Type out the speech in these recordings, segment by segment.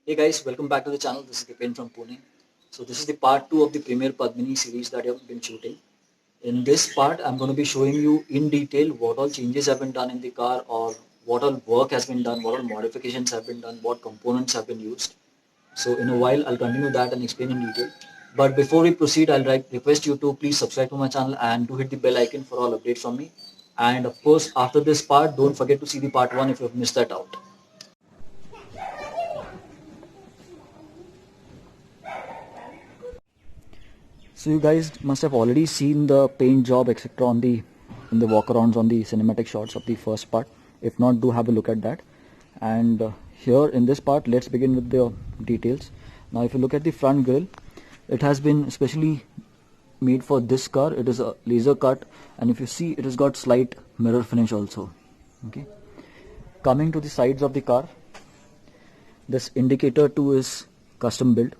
Hey guys, welcome back to the channel. This is Kipen from Pune. So this is the part 2 of the Premier Padmini series that I've been shooting. In this part, I'm going to be showing you in detail what all changes have been done in the car or what all work has been done, what all modifications have been done, what components have been used. So in a while, I'll continue that and explain in detail. But before we proceed, I'll request you to please subscribe to my channel and to hit the bell icon for all updates from me. And of course, after this part, don't forget to see the part 1 if you've missed that out. So you guys must have already seen the paint job etc. on the in the walkarounds on the cinematic shots of the first part. If not, do have a look at that. And here in this part, let's begin with the details. Now if you look at the front grille, it has been specially made for this car. It is a laser cut, and if you see, it has got slight mirror finish also. Okay. Coming to the sides of the car, this indicator too is custom built.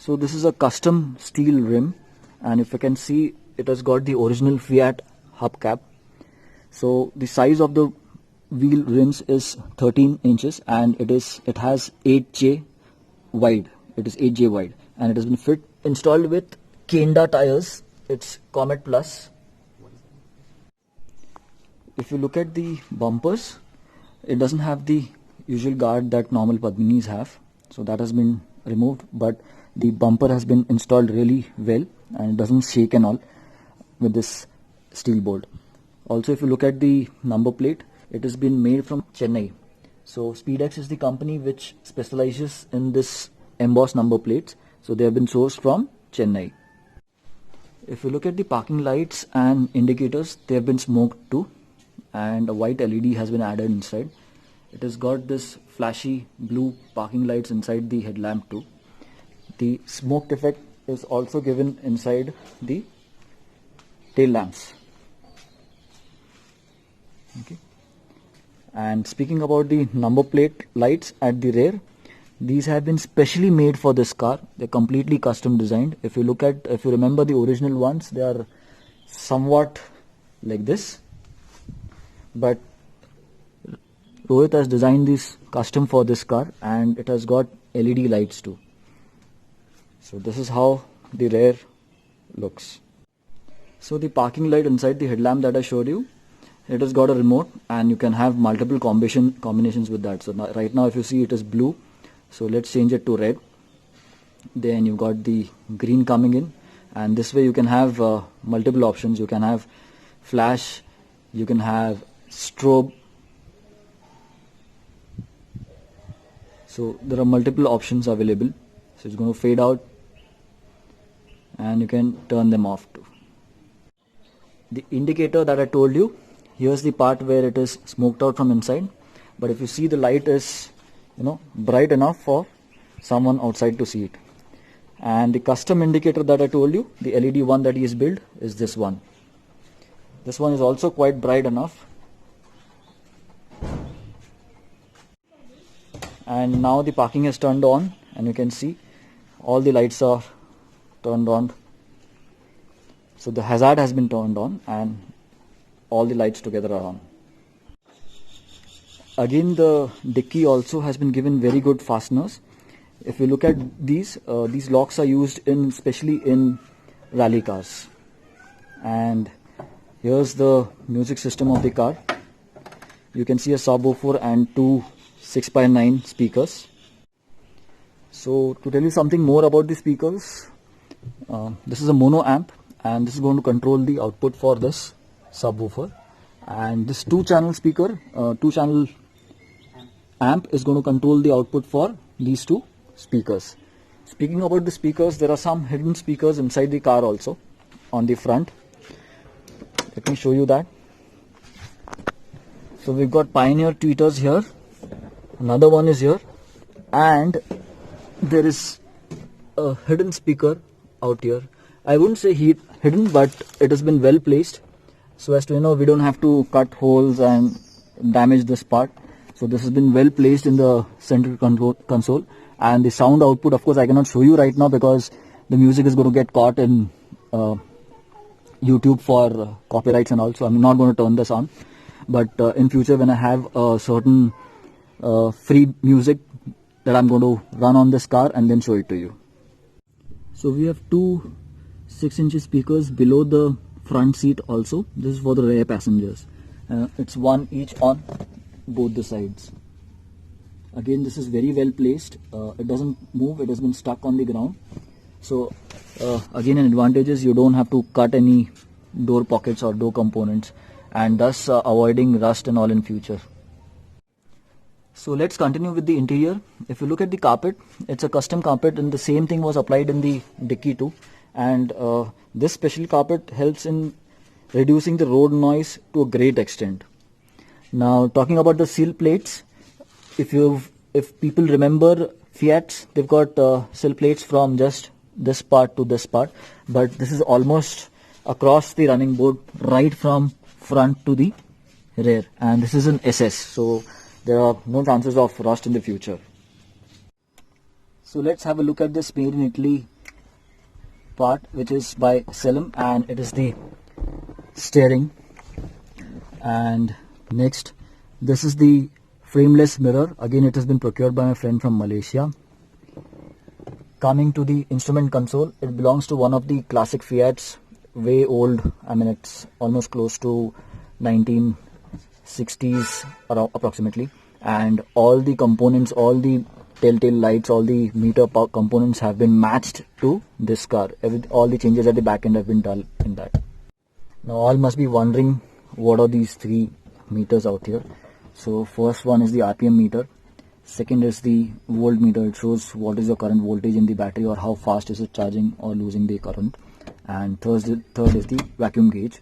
So this is a custom steel rim, and if you can see, it has got the original Fiat hubcap. So the size of the wheel rims is 13 inches and it has 8J wide. It is 8J wide and it has been installed with Kenda tires. It's Comet Plus. If you look at the bumpers, it doesn't have the usual guard that normal Padminis have. So that has been removed, but the bumper has been installed really well and it doesn't shake and all with this steel board. Also, if you look at the number plate, it has been made from Chennai. So Speedex is the company which specializes in this embossed number plates. So they have been sourced from Chennai. If you look at the parking lights and indicators, they have been smoked too, and a white LED has been added inside. It has got this flashy blue parking lights inside the headlamp too. The smoked effect is also given inside the tail lamps. Okay. And speaking about the number plate lights at the rear, these have been specially made for this car. They're completely custom designed. If you remember the original ones, they are somewhat like this, but Rohit has designed this custom for this car and it has got LED lights too. So this is how the rear looks. So the parking light inside the headlamp that I showed you, it has got a remote and you can have multiple combinations with that. So right now if you see, it is blue, so let's change it to red. Then you've got the green coming in, and this way you can have multiple options. You can have flash, you can have strobe. So there are multiple options available. So it's going to fade out and you can turn them off too. The indicator that I told you, here's the part where it is smoked out from inside, but if you see, the light is bright enough for someone outside to see it. And the custom indicator that I told you, the LED one that he has built, is this one. This one is also quite bright enough. And now the parking is turned on and you can see all the lights are turned on. So the hazard has been turned on and all the lights together are on. Again, the dicky also has been given very good fasteners. If you look at these locks are used especially in rally cars. And here's the music system of the car. You can see a subwoofer and two 6x9 speakers. So to tell you something more about the speakers, this is a mono amp and this is going to control the output for this subwoofer, and this two-channel amp is going to control the output for these two speakers. Speaking about the speakers, there are some hidden speakers inside the car also on the front. Let me show you that. So we've got Pioneer tweeters here, another one is here, and there is a hidden speaker out here. I wouldn't say hidden, but it has been well placed so as to we don't have to cut holes and damage this part. So this has been well placed in the central console, and the sound output, of course I cannot show you right now because the music is going to get caught in YouTube for copyrights and all, so I'm not going to turn this on. But in future, when I have a certain free music that I'm going to run on this car and then show it to you. So we have two 6-inch speakers below the front seat also. This is for the rear passengers. It's one each on both the sides. Again, this is very well placed. It doesn't move, it has been stuck on the ground. So again, an advantage is you don't have to cut any door pockets or door components, and thus avoiding rust and all in future. So let's continue with the interior. If you look at the carpet, it's a custom carpet, and the same thing was applied in the dicky too. And this special carpet helps in reducing the road noise to a great extent. Now, talking about the sill plates, if people remember Fiats, they've got sill plates from just this part to this part, but this is almost across the running board, right from front to the rear, and this is an SS, so there are no chances of rust in the future. So let's have a look at this made in Italy part, which is by Selim, and it is the steering. And next, this is the frameless mirror. Again, it has been procured by my friend from Malaysia. Coming to the instrument console, it belongs to one of the classic Fiats, way old. I mean, it's almost close to 1960s approximately, and all the components, all the telltale lights, all the meter components have been matched to this car. All the changes at the back end have been done in that. Now all must be wondering, what are these three meters out here? So first one is the RPM meter, second is the voltmeter. It shows what is the current voltage in the battery or how fast is it charging or losing the current, and third is the vacuum gauge.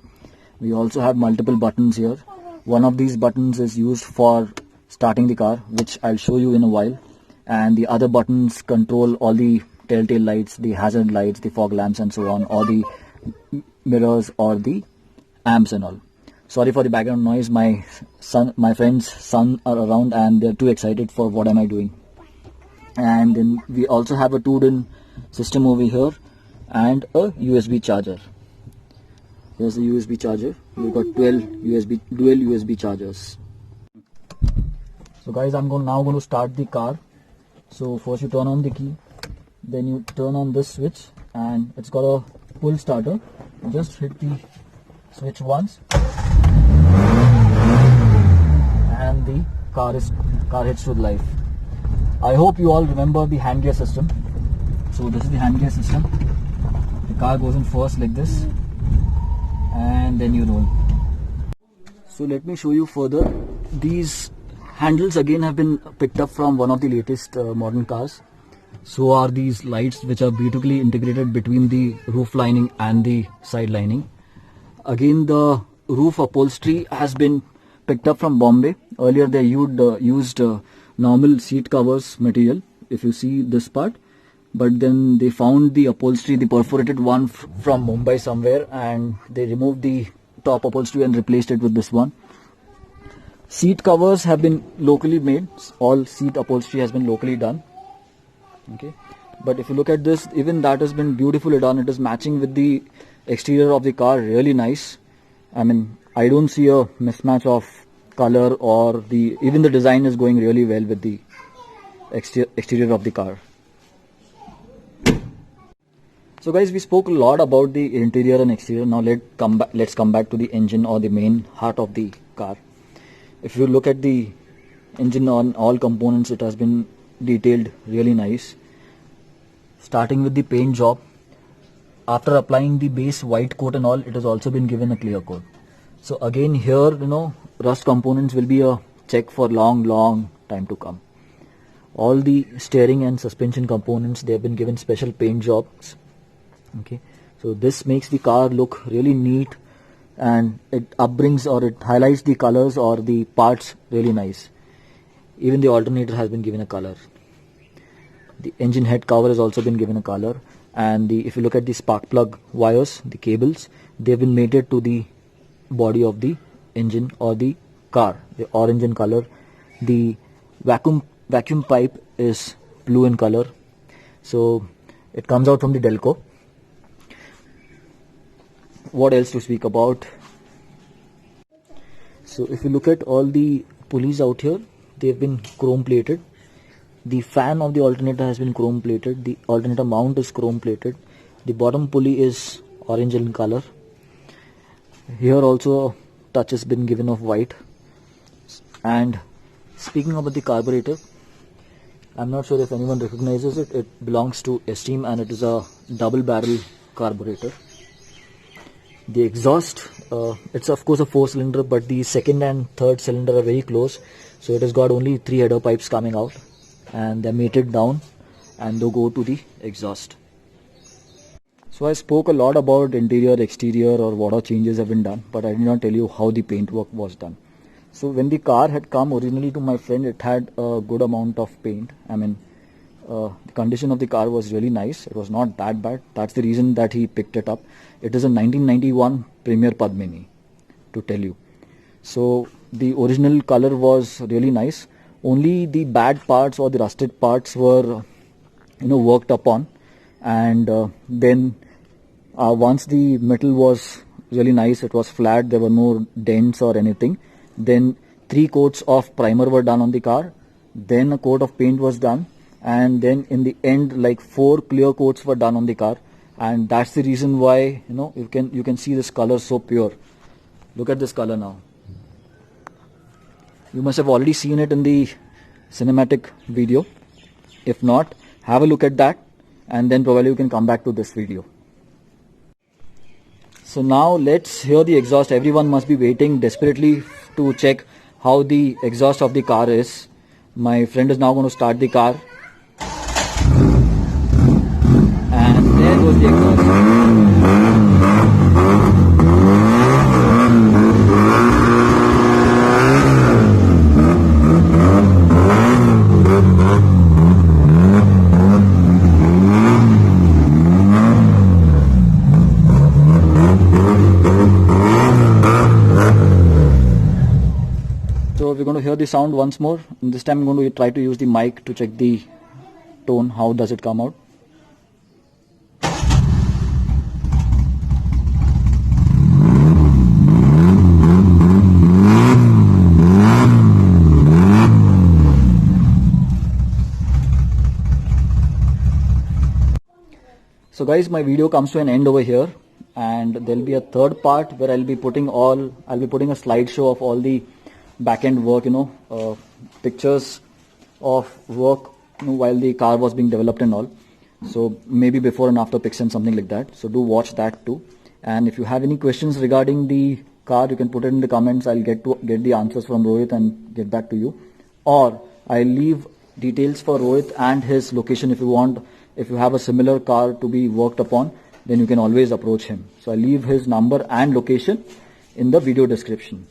We also have multiple buttons here. One of these buttons is used for starting the car, which I'll show you in a while, and the other buttons control all the telltale lights, the hazard lights, the fog lamps and so on, or the mirrors or the amps and all. Sorry for the background noise, my friend's son are around and they're too excited for what am I doing. And then we also have a 2-DIN system over here and a USB charger. Here's the USB charger. We've got 12 dual USB chargers. So guys, I'm now going to start the car. So first you turn on the key, then you turn on this switch, and it's got a pull starter. Just hit the switch once, and the car hits to life. I hope you all remember the hand gear system. So this is the hand gear system. The car goes in first like this, and then you roll. So let me show you further. These handles again have been picked up from one of the latest modern cars. So are these lights, which are beautifully integrated between the roof lining and the side lining. Again, the roof upholstery has been picked up from Bombay. Earlier they used normal seat covers material, if you see this part, but then they found the upholstery, the perforated one from Mumbai somewhere, and they removed the top upholstery and replaced it with this one. Seat covers have been locally made. All seat upholstery has been locally done. Okay, but if you look at this, even that has been beautifully done. It is matching with the exterior of the car, really nice. I mean, I don't see a mismatch of color, or even the design is going really well with the exterior of the car. So guys, we spoke a lot about the interior and exterior. Now let's come back to the engine, or the main heart of the car. If you look at the engine on all components, it has been detailed really nice. Starting with the paint job, after applying the base white coat and all, it has also been given a clear coat. So again here, rust components will be a check for long time to come. All the steering and suspension components, they have been given special paint jobs. Okay, so this makes the car look really neat, and it upbrings or it highlights the colors or the parts really nice. Even the alternator has been given a color. The engine head cover has also been given a color, and if you look at the spark plug wires, the cables, they've been mated to the body of the engine or the car, the orange in color. The vacuum pipe is blue in color, so it comes out from the Delco. What else to speak about? So if you look at all the pulleys out here, they've been chrome plated. The fan of the alternator has been chrome plated. The alternator mount is chrome plated. The bottom pulley is orange in color. Here also touch has been given of white. And speaking about the carburetor, I'm not sure if anyone recognizes it. It belongs to Esteem and it is a double barrel carburetor. The exhaust, it's of course a 4-cylinder, but the second and third cylinder are very close. So it has got only 3 header pipes coming out and they're mated down and they go to the exhaust. So I spoke a lot about interior, exterior or what all changes have been done, but I did not tell you how the paint work was done. So when the car had come originally to my friend, it had a good amount of paint. I mean, the condition of the car was really nice. It was not that bad. That's the reason that he picked it up. It is a 1991 Premier Padmini, to tell you. So the original color was really nice. Only the bad parts or the rusted parts were, worked upon. And then once the metal was really nice, it was flat. There were no dents or anything. Then 3 coats of primer were done on the car. Then a coat of paint was done. And then in the end, like 4 clear coats were done on the car. And that's the reason why, you can see this color so pure. Look at this color now. You must have already seen it in the cinematic video. If not, have a look at that and then probably you can come back to this video. So now let's hear the exhaust. Everyone must be waiting desperately to check how the exhaust of the car is. My friend is now going to start the car. And there goes the exhaust. So we're going to hear the sound once more. And this time I'm going to try to use the mic to check the tone. How does it come out? So guys, my video comes to an end over here, and there'll be a third part where I'll be putting a slideshow of all the back-end work, pictures of work while the car was being developed and all. So maybe before and after pics and something like that. So do watch that too. And if you have any questions regarding the car, you can put it in the comments. I'll get the answers from Rohit and get back to you. Or I'll leave details for Rohit and his location if you want. If you have a similar car to be worked upon, then you can always approach him. So I'll leave his number and location in the video description.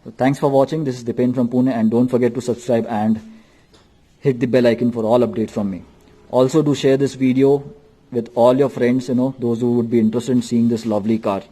So thanks for watching. This is Dipen from Pune, and don't forget to subscribe and hit the bell icon for all updates from me. Also do share this video with all your friends, those who would be interested in seeing this lovely car.